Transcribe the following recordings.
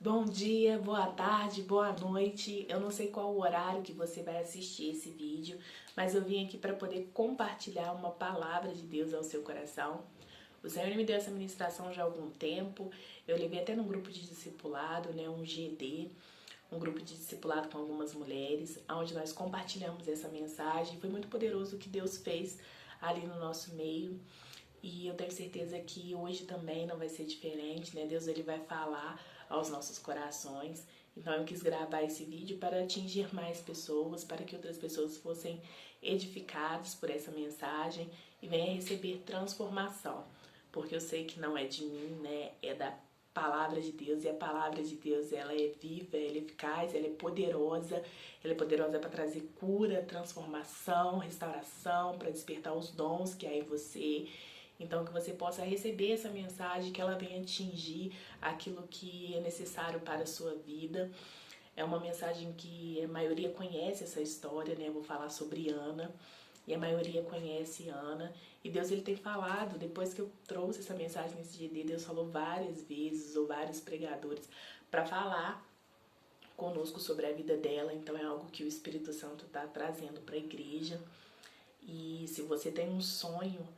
Bom dia, boa tarde, boa noite. Eu não sei qual o horário que você vai assistir esse vídeo, mas eu vim aqui para poder compartilhar uma palavra de Deus ao seu coração. O Senhor me deu essa ministração já há algum tempo. Eu levei até num grupo de discipulado, um GD, um grupo de discipulado com algumas mulheres, onde nós compartilhamos essa mensagem. Foi muito poderoso o que Deus fez ali no nosso meio. E eu tenho certeza que hoje também não vai ser diferente, Deus ele vai falar aos nossos corações. Então eu quis gravar esse vídeo para atingir mais pessoas, para que outras pessoas fossem edificadas por essa mensagem e venham receber transformação. Porque eu sei que não é de mim, é da palavra de Deus, e a palavra de Deus ela é viva, ela é eficaz, ela é poderosa para trazer cura, transformação, restauração, para despertar os dons que há em você. Então, que você possa receber essa mensagem, que ela venha atingir aquilo que é necessário para a sua vida. É uma mensagem que a maioria conhece essa história, Eu vou falar sobre Ana, e a maioria conhece Ana. E Deus ele tem falado, depois que eu trouxe essa mensagem nesse GD, Deus falou várias vezes, ou vários pregadores, para falar conosco sobre a vida dela. Então, é algo que o Espírito Santo está trazendo para a igreja. E se você tem um sonho,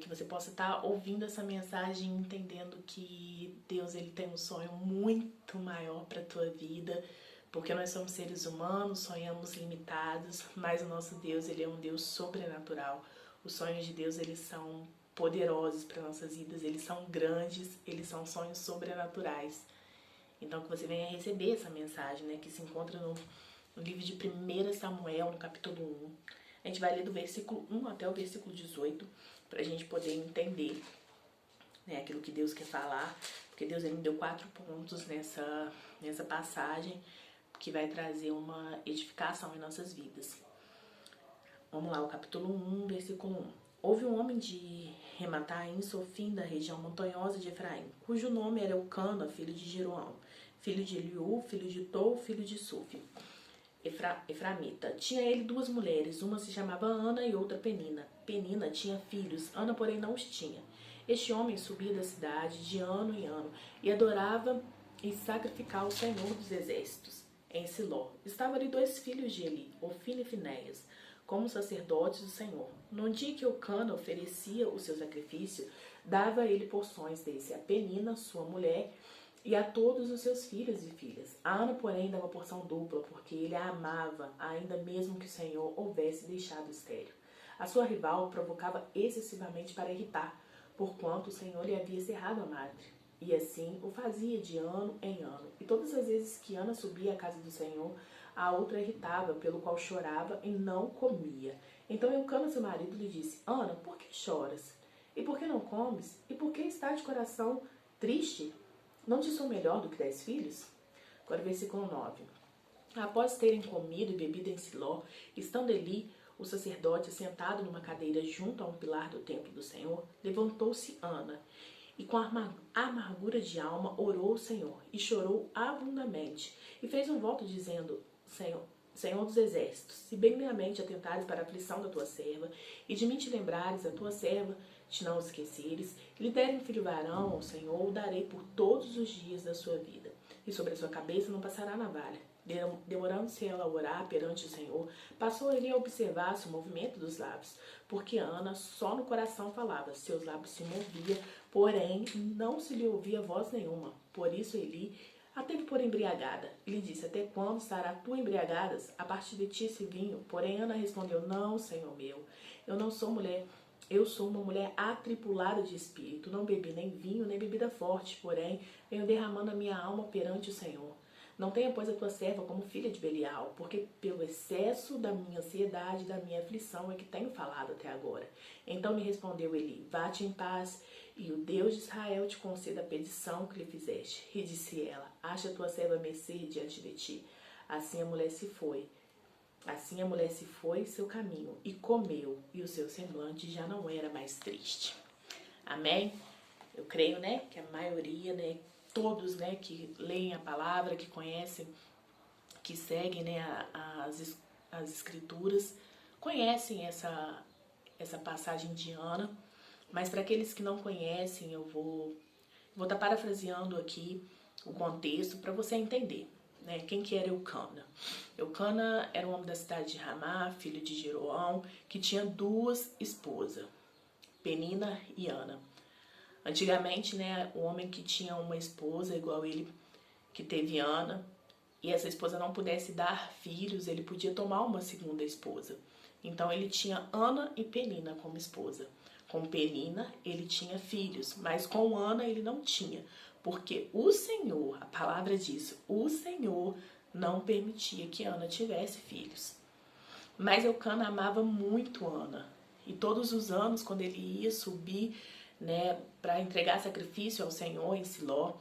que você possa estar ouvindo essa mensagem, entendendo que Deus ele tem um sonho muito maior para a tua vida, porque nós somos seres humanos, sonhamos limitados, mas o nosso Deus ele é um Deus sobrenatural. Os sonhos de Deus eles são poderosos para nossas vidas, eles são grandes, eles são sonhos sobrenaturais. Então que você venha receber essa mensagem, que se encontra no livro de 1 Samuel, no capítulo 1. A gente vai ler do versículo 1 até o versículo 18, para a gente poder entender aquilo que Deus quer falar, porque Deus ele me deu 4 pontos nessa passagem, que vai trazer uma edificação em nossas vidas. Vamos lá, o capítulo 1, versículo 1. Houve um homem de Remataim, Sofim, da região montanhosa de Efraim, cujo nome era Eucana, filho de Jeroão, filho de Eliú, filho de Tou, filho de Sufi, Eframita. Tinha ele 2 mulheres, uma se chamava Ana e outra Penina. Penina tinha filhos, Ana porém não os tinha. Este homem subia da cidade de ano em ano e adorava e sacrificava ao Senhor dos Exércitos. Em Siló estavam ali 2 filhos de Eli, Ofni e Finéias, como sacerdotes do Senhor. No dia que Eucana oferecia o seu sacrifício, dava ele porções desse a Penina, sua mulher, e a todos os seus filhos e filhas. A Ana, porém, dava porção dupla, porque ele a amava, ainda mesmo que o Senhor houvesse deixado estéril. A sua rival provocava excessivamente para irritar, porquanto o Senhor lhe havia cerrado a madre. E assim o fazia de ano em ano. E todas as vezes que Ana subia à casa do Senhor, a outra irritava, pelo qual chorava e não comia. Então Eucana, seu marido, lhe disse: Ana, por que choras? E por que não comes? E por que está de coração triste? Não te sou melhor do que 10 filhos? Agora o versículo 9. Após terem comido e bebido em Siló, estando Eli, o sacerdote, sentado numa cadeira junto a um pilar do templo do Senhor, levantou-se Ana, e com amargura de alma orou ao Senhor, e chorou abundantemente, e fez um voto dizendo: Senhor dos exércitos, se benignamente atentares para a aflição da tua serva, e de mim te lembrares, a tua serva, te não esqueceres, e lhe derem um filho varão ao Senhor, o darei por todos os dias da sua vida, e sobre a sua cabeça não passará navalha. Demorando-se ela a orar perante o Senhor, passou ele a observar-se o movimento dos lábios, porque Ana só no coração falava, seus lábios se moviam, porém não se lhe ouvia voz nenhuma. Por isso Eli a teve por embriagada. E lhe disse: até quando estará tu embriagadas? A partir de ti esse vinho? Porém Ana respondeu: não, Senhor meu, eu não sou mulher. Eu sou uma mulher atribulada de espírito, não bebi nem vinho, nem bebida forte, porém venho derramando a minha alma perante o Senhor. Não tenha, pois, a tua serva como filha de Belial, porque pelo excesso da minha ansiedade e da minha aflição é que tenho falado até agora. Então me respondeu Eli: vá-te em paz, e o Deus de Israel te conceda a petição que lhe fizeste. E disse ela: acha a tua serva mercê diante de ti. Assim a mulher se foi seu caminho, e comeu, e o seu semblante já não era mais triste. Amém? Eu creio, que a maioria, todos, que leem a palavra, que conhecem, que seguem, as escrituras, conhecem essa passagem de Ana, mas para aqueles que não conhecem, eu vou estar parafraseando aqui o contexto para você entender, né? Quem que era Eucana? Eucana era um homem da cidade de Ramá, filho de Jeroão, que tinha duas esposas, Penina e Ana. Antigamente, né, o homem que tinha uma esposa igual ele, que teve Ana, e essa esposa não pudesse dar filhos, ele podia tomar uma segunda esposa. Então ele tinha Ana e Penina como esposa. Com Penina ele tinha filhos, mas com Ana ele não tinha, porque o Senhor, a palavra diz, o Senhor não permitia que Ana tivesse filhos. Mas Eucana amava muito Ana, e todos os anos quando ele ia subir, né, para entregar sacrifício ao Senhor em Siló,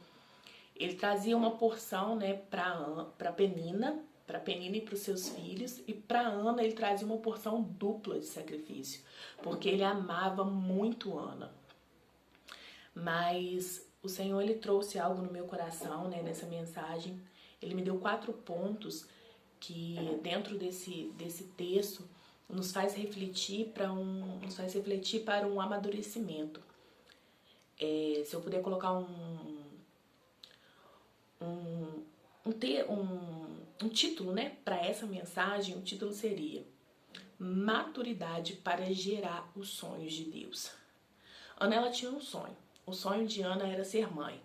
ele trazia uma porção, né, para Penina e para os seus filhos, e para Ana ele trazia uma porção dupla de sacrifício, porque ele amava muito Ana. Mas o Senhor, ele trouxe algo no meu coração, né, nessa mensagem. Ele me deu 4 pontos que dentro desse texto nos faz refletir para um amadurecimento. Se eu puder colocar um título, né, para essa mensagem, o título seria Maturidade para gerar os sonhos de Deus. Ana, ela tinha um sonho. O sonho de Ana era ser mãe.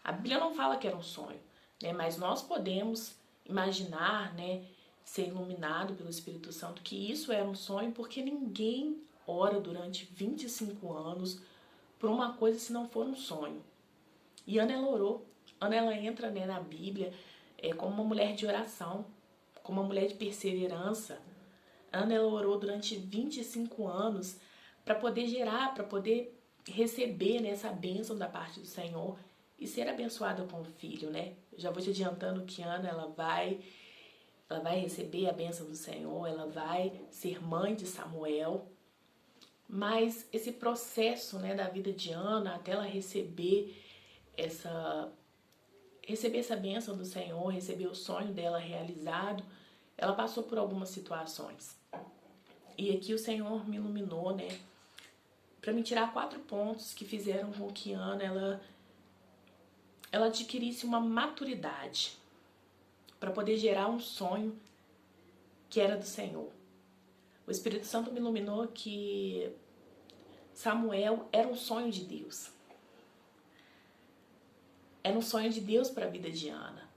A Bíblia não fala que era um sonho, né, mas nós podemos imaginar, né, ser iluminado pelo Espírito Santo que isso era um sonho, porque ninguém ora durante 25 anos por uma coisa se não for um sonho. E Ana, ela orou. Ana, ela entra, né, na Bíblia como uma mulher de oração, como uma mulher de perseverança. Ana, ela orou durante 25 anos para poder gerar, para poder receber, né, essa bênção da parte do Senhor e ser abençoada com o filho, né? Eu já vou te adiantando que Ana, ela vai receber a bênção do Senhor, ela vai ser mãe de Samuel. Mas esse processo, né, da vida de Ana, até ela receber essa bênção do Senhor, receber o sonho dela realizado, ela passou por algumas situações. E aqui o Senhor me iluminou, né, para me tirar 4 pontos que fizeram com que Ana, ela adquirisse uma maturidade para poder gerar um sonho que era do Senhor. O Espírito Santo me iluminou que Samuel era um sonho de Deus. Era um sonho de Deus para a vida de Ana.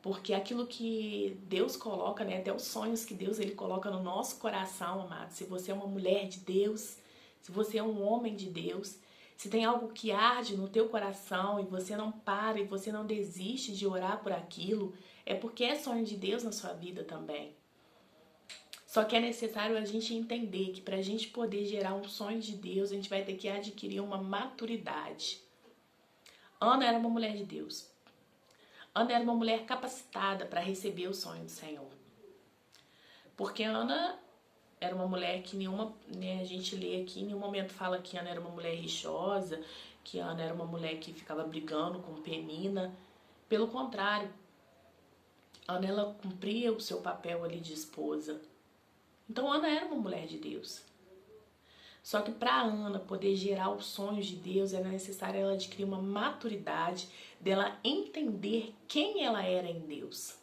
Porque aquilo que Deus coloca, né, até os sonhos que Deus ele coloca no nosso coração, amado. Se você é uma mulher de Deus, se você é um homem de Deus, se tem algo que arde no teu coração e você não para e você não desiste de orar por aquilo, é porque é sonho de Deus na sua vida também. Só que é necessário a gente entender que para a gente poder gerar um sonho de Deus, a gente vai ter que adquirir uma maturidade. Ana era uma mulher de Deus. Ana era uma mulher capacitada para receber o sonho do Senhor. Porque Ana era uma mulher que né, a gente lê aqui, em nenhum momento fala que Ana era uma mulher rixosa, que Ana era uma mulher que ficava brigando com Penina. Pelo contrário, Ana, ela cumpria o seu papel ali de esposa. Então Ana era uma mulher de Deus. Só que para Ana poder gerar os sonhos de Deus, era necessário ela adquirir uma maturidade dela entender quem ela era em Deus.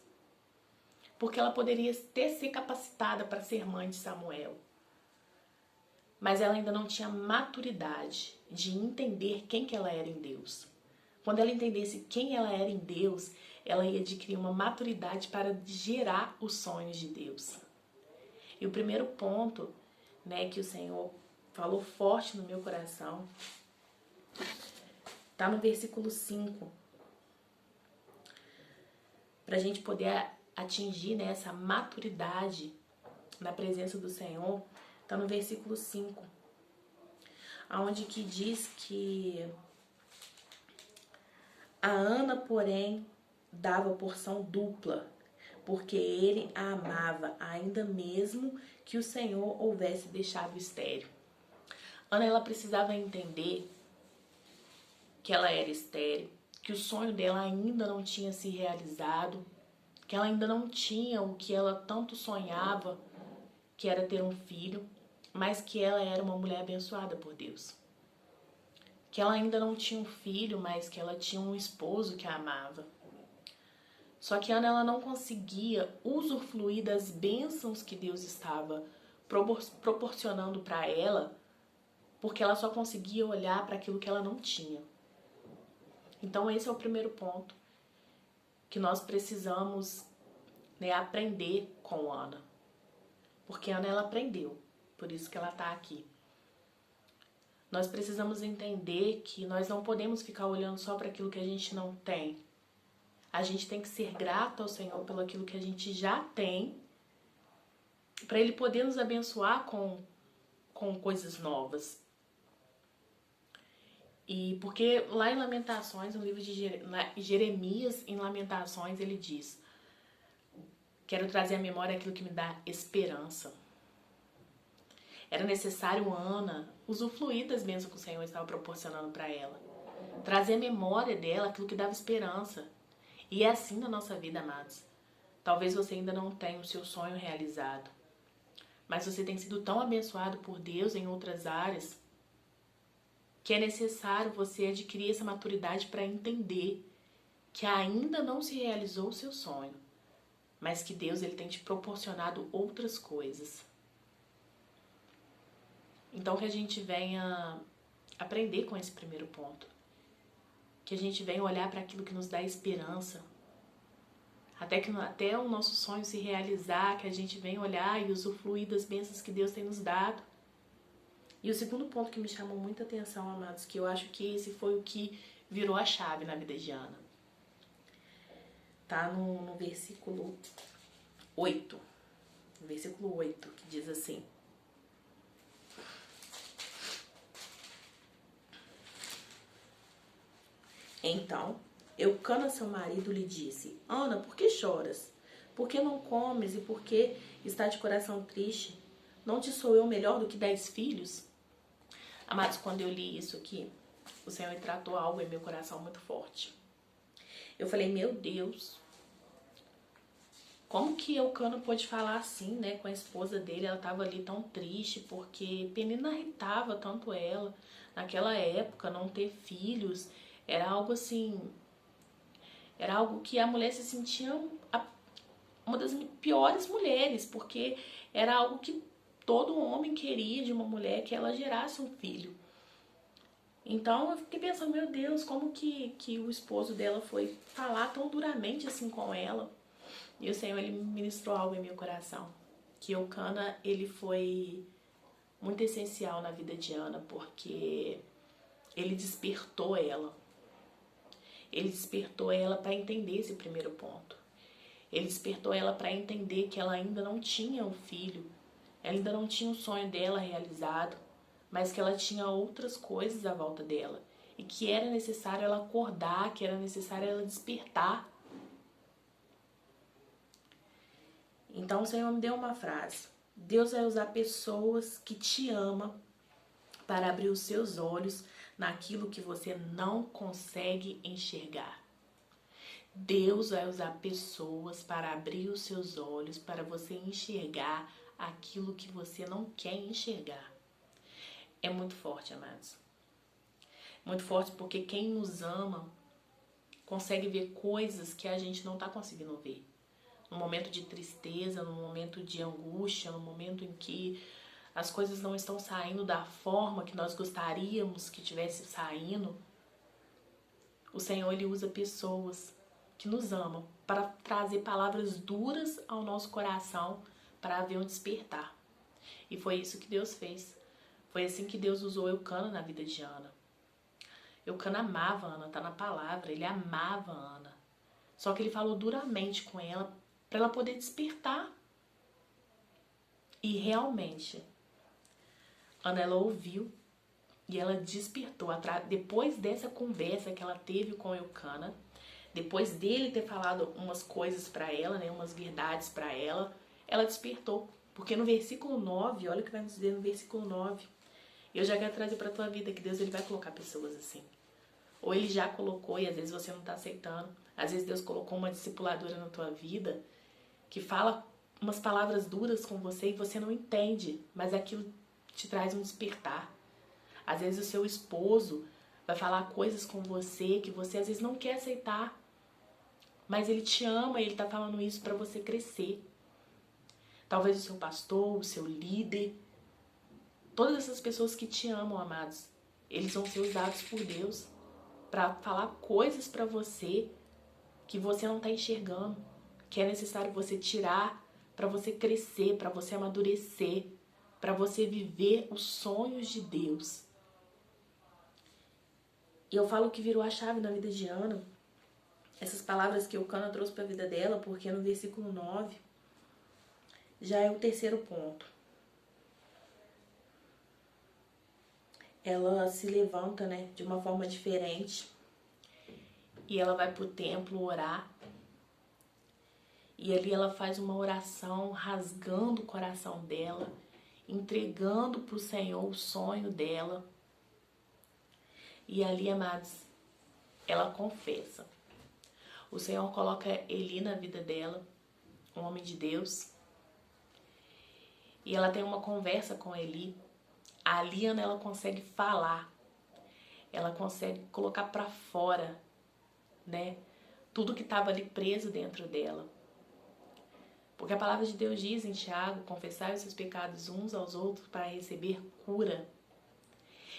Porque ela poderia ser capacitada para ser mãe de Samuel. Mas ela ainda não tinha maturidade de entender quem que ela era em Deus. Quando ela entendesse quem ela era em Deus, ela ia adquirir uma maturidade para gerar os sonhos de Deus. E o primeiro ponto, né, que o Senhor falou forte no meu coração, tá no versículo 5. Para a gente poder atingir, né, essa maturidade na presença do Senhor, tá no versículo 5. Onde que diz que a Ana, porém, dava porção dupla, porque ele a amava, ainda mesmo que o Senhor houvesse deixado estéril. Ana, ela precisava entender que ela era estéril, que o sonho dela ainda não tinha se realizado, que ela ainda não tinha o que ela tanto sonhava, que era ter um filho, mas que ela era uma mulher abençoada por Deus. que ela ainda não tinha um filho, mas que ela tinha um esposo que a amava. Só que Ana, ela não conseguia usufruir das bênçãos que Deus estava proporcionando para ela, porque ela só conseguia olhar para aquilo que ela não tinha. Então esse é o primeiro ponto que nós precisamos, né, aprender com Ana. Porque Ana, ela aprendeu, por isso que ela está aqui. Nós precisamos entender que nós não podemos ficar olhando só para aquilo que a gente não tem. A gente tem que ser grato ao Senhor pelo aquilo que a gente já tem, para Ele poder nos abençoar com coisas novas. E porque lá em Lamentações, no livro de Jeremias, em Lamentações, ele diz: quero trazer à memória aquilo que me dá esperança. Era necessário Ana usufruir das bênçãos que o Senhor estava proporcionando para ela. Trazer à memória dela aquilo que dava esperança. E é assim na nossa vida, amados. Talvez você ainda não tenha o seu sonho realizado, mas você tem sido tão abençoado por Deus em outras áreas que é necessário você adquirir essa maturidade para entender que ainda não se realizou o seu sonho, mas que Deus ele tem te proporcionado outras coisas. Então que a gente venha aprender com esse primeiro ponto. Que a gente venha olhar para aquilo que nos dá esperança. Até o nosso sonho se realizar, que a gente venha olhar e usufruir das bênçãos que Deus tem nos dado. E o segundo ponto que me chamou muita atenção, amados, que eu acho que esse foi o que virou a chave na vida de Ana. Tá no versículo 8. No versículo 8, que diz assim: então, Eucana, seu marido, lhe disse: Ana, por que choras? Por que não comes e por que está de coração triste? Não te sou eu melhor do que 10 filhos? Amados, quando eu li isso aqui, o Senhor tratou algo em meu coração muito forte. Eu falei: meu Deus, como que Eucana pôde falar assim, né, com a esposa dele? Ela estava ali tão triste porque Penina irritava tanto ela. Naquela época, não ter filhos era algo assim, era algo que a mulher se sentia uma das piores mulheres, porque era algo que todo homem queria de uma mulher, que ela gerasse um filho. Então eu fiquei pensando: meu Deus, como que o esposo dela foi falar tão duramente assim com ela? E o Senhor, ele ministrou algo em meu coração, que Eucana, ele foi muito essencial na vida de Ana, porque ele despertou ela. Ele despertou ela para entender esse primeiro ponto. Ele despertou ela para entender que ela ainda não tinha um filho, ela ainda não tinha o sonho dela realizado, mas que ela tinha outras coisas à volta dela e que era necessário ela acordar, que era necessário ela despertar. Então o Senhor me deu uma frase: Deus vai usar pessoas que te amam para abrir os seus olhos naquilo que você não consegue enxergar. Deus vai usar pessoas para abrir os seus olhos, para você enxergar aquilo que você não quer enxergar. É muito forte, amados. Muito forte, porque quem nos ama consegue ver coisas que a gente não está conseguindo ver. No momento de tristeza, no momento de angústia, no momento em que as coisas não estão saindo da forma que nós gostaríamos que tivesse saindo, o Senhor, ele usa pessoas que nos amam para trazer palavras duras ao nosso coração para haver um despertar. E foi isso que Deus fez. Foi assim que Deus usou Eucana na vida de Ana. Eucana amava Ana, tá na palavra, ele amava Ana. Só que ele falou duramente com ela para ela poder despertar. E realmente, Ana, ela ouviu e ela despertou. Depois dessa conversa que ela teve com Eucana, depois dele ter falado umas coisas para ela, né, umas verdades para ela, ela despertou. Porque no versículo 9, olha o que vai nos dizer no versículo 9. Eu já quero trazer para tua vida que Deus, ele vai colocar pessoas assim. Ou ele já colocou e às vezes você não está aceitando. Às vezes Deus colocou uma discipuladora na tua vida que fala umas palavras duras com você e você não entende, mas aquilo te traz um despertar. Às vezes o seu esposo vai falar coisas com você que você às vezes não quer aceitar. Mas Ele te ama e Ele tá falando isso para você crescer. Talvez o seu pastor, o seu líder, todas essas pessoas que te amam, amados, eles vão ser usados por Deus para falar coisas para você que você não tá enxergando, que é necessário você tirar para você crescer, para você amadurecer, para você viver os sonhos de Deus. E eu falo que virou a chave na vida de Ana, essas palavras que Eucana trouxe para a vida dela, porque no versículo 9 já é o terceiro ponto. Ela se levanta, né, de uma forma diferente e ela vai pro templo orar. E ali ela faz uma oração rasgando o coração dela, entregando pro Senhor o sonho dela. E ali, amados, ela confessa. O Senhor coloca Eli na vida dela, um homem de Deus. E ela tem uma conversa com Eli. Ali, Ana, ela consegue falar. Ela consegue colocar para fora, né, tudo que estava ali preso dentro dela. Porque a palavra de Deus diz em Tiago, confessai os seus pecados uns aos outros para receber cura.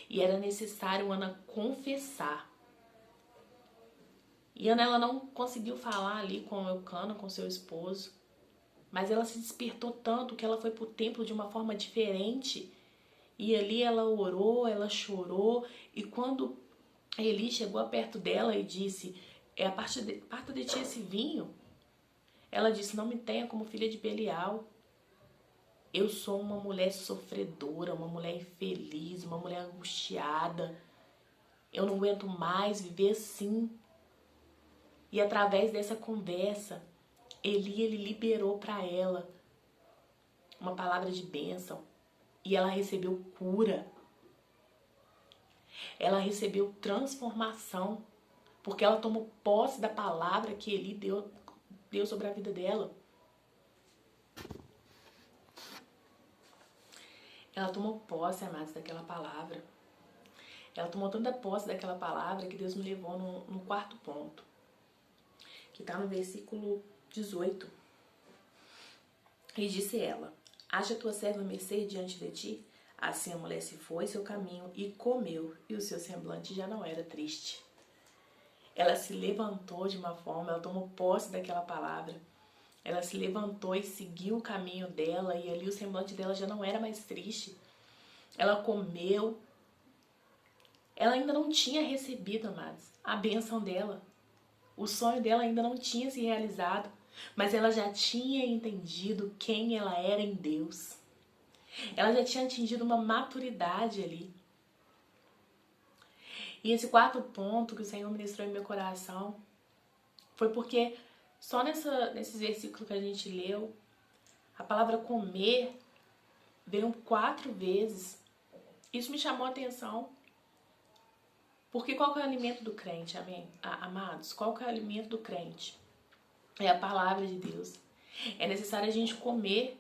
E era necessário Ana confessar. E Ana, ela não conseguiu falar ali com Eucana, com seu esposo. Mas ela se despertou tanto que ela foi pro templo de uma forma diferente. E ali ela orou, ela chorou. E quando Eli chegou perto dela e disse, aparta de ti esse vinho. Ela disse, não me tenha como filha de Belial. Eu sou uma mulher sofredora, uma mulher infeliz, uma mulher angustiada. Eu não aguento mais viver assim. E através dessa conversa, ele liberou para ela uma palavra de bênção. E ela recebeu cura. Ela recebeu transformação. Porque ela tomou posse da palavra que Eli deu sobre a vida dela. Ela tomou posse, amados, daquela palavra. Ela tomou tanta posse daquela palavra que Deus me levou no quarto ponto. Que está no versículo 18. E disse ela, acha tua serva mercê diante de ti? Assim a mulher se foi seu caminho e comeu, e o seu semblante já não era triste. Ela se levantou de uma forma, ela tomou posse daquela palavra. Ela se levantou e seguiu o caminho dela, e ali o semblante dela já não era mais triste. Ela comeu. Ela ainda não tinha recebido, amados, a bênção dela. O sonho dela ainda não tinha se realizado, mas ela já tinha entendido quem ela era em Deus. Ela já tinha atingido uma maturidade ali. E esse quarto ponto que o Senhor ministrou em meu coração foi porque só nesses versículos que a gente leu, a palavra comer veio 4 vezes. Isso me chamou a atenção. Porque qual que é o alimento do crente, amém? Amados? Qual que é o alimento do crente? É a palavra de Deus. É necessário a gente comer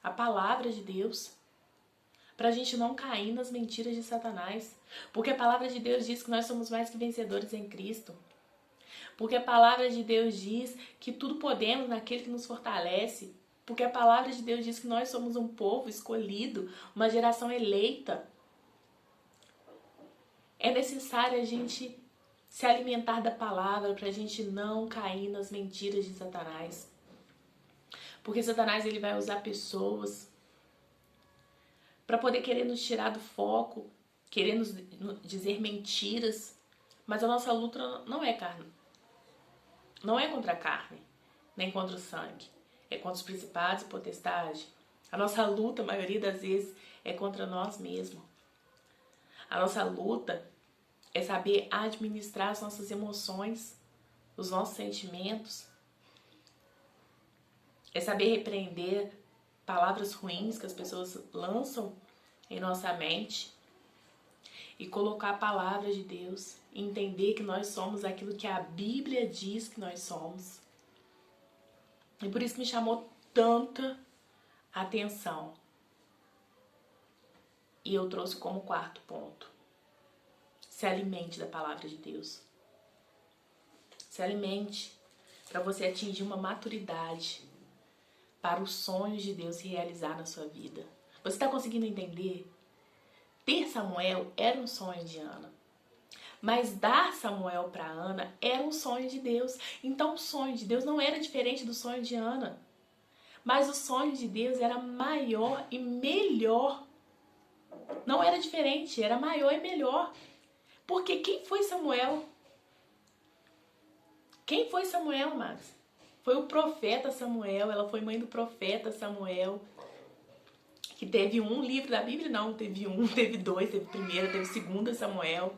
a palavra de Deus para a gente não cair nas mentiras de Satanás. Porque a palavra de Deus diz que nós somos mais que vencedores em Cristo. Porque a palavra de Deus diz que tudo podemos naquele que nos fortalece. Porque a palavra de Deus diz que nós somos um povo escolhido, uma geração eleita. É necessário a gente se alimentar da palavra para a gente não cair nas mentiras de Satanás. Porque Satanás ele vai usar pessoas para poder querer nos tirar do foco, querer nos dizer mentiras. Mas a nossa luta não é carne. Não é contra a carne, nem contra o sangue. É contra os principados e potestades. A nossa luta, a maioria das vezes, é contra nós mesmos. A nossa luta é saber administrar as nossas emoções, os nossos sentimentos. É saber repreender palavras ruins que as pessoas lançam em nossa mente e colocar a palavra de Deus e entender que nós somos aquilo que a Bíblia diz que nós somos. E por isso que me chamou tanta atenção. E eu trouxe como quarto ponto. Se alimente da palavra de Deus. Se alimente para você atingir uma maturidade para os sonhos de Deus se realizar na sua vida. Você está conseguindo entender? Ter Samuel era um sonho de Ana. Mas dar Samuel para Ana era um sonho de Deus. Então o sonho de Deus não era diferente do sonho de Ana. Mas o sonho de Deus era maior e melhor. Não era diferente, era maior e melhor. Porque quem foi Samuel? Quem foi Samuel, Max? Foi o profeta Samuel, ela foi mãe do profeta Samuel. Que teve um livro da Bíblia, não, teve um, teve dois, teve primeiro, teve segundo Samuel.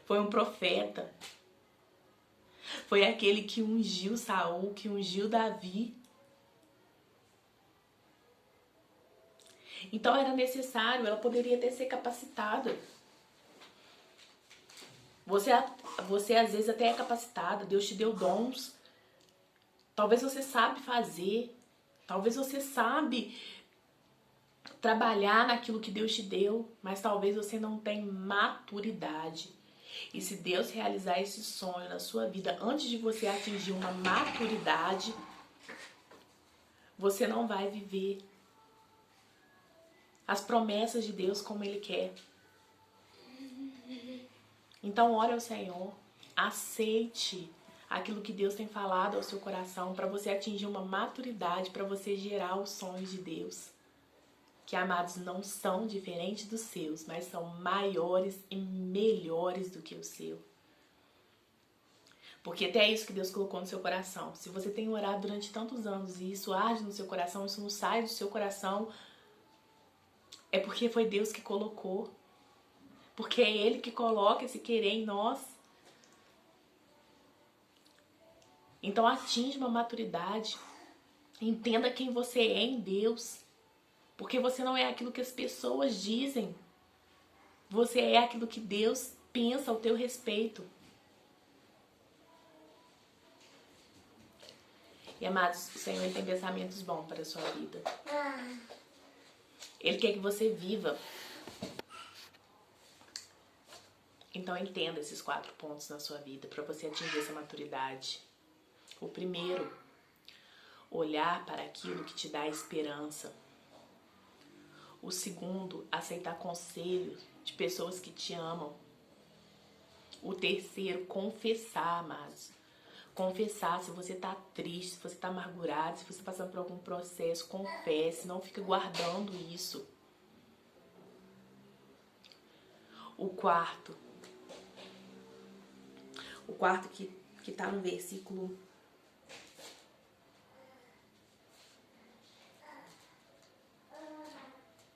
Foi um profeta. Foi aquele que ungiu Saul, que ungiu Davi. Então era necessário, ela poderia ter sido capacitada. Você às vezes até é capacitada, Deus te deu dons. Talvez você sabe fazer, talvez você sabe trabalhar naquilo que Deus te deu, mas talvez você não tenha maturidade. E se Deus realizar esse sonho na sua vida antes de você atingir uma maturidade, você não vai viver as promessas de Deus como Ele quer. Então ore ao Senhor, aceite aquilo que Deus tem falado ao seu coração para você atingir uma maturidade, para você gerar os sonhos de Deus. Que, amados, não são diferentes dos seus, mas são maiores e melhores do que o seu. Porque até é isso que Deus colocou no seu coração. Se você tem orado durante tantos anos e isso arde no seu coração, isso não sai do seu coração, é porque foi Deus que colocou. Porque é Ele que coloca esse querer em nós. Então atinja uma maturidade. Entenda quem você é em Deus. Porque você não é aquilo que as pessoas dizem. Você é aquilo que Deus pensa ao teu respeito. E amados, o Senhor tem pensamentos bons para a sua vida. Ele quer que você viva. Então entenda esses 4 pontos na sua vida para você atingir essa maturidade. O primeiro, olhar para aquilo que te dá esperança. O segundo, aceitar conselhos de pessoas que te amam. O terceiro, confessar, amados. Confessar se você está triste, se você está amargurado, se você está passando por algum processo, confesse, não fica guardando isso. O quarto que está no versículo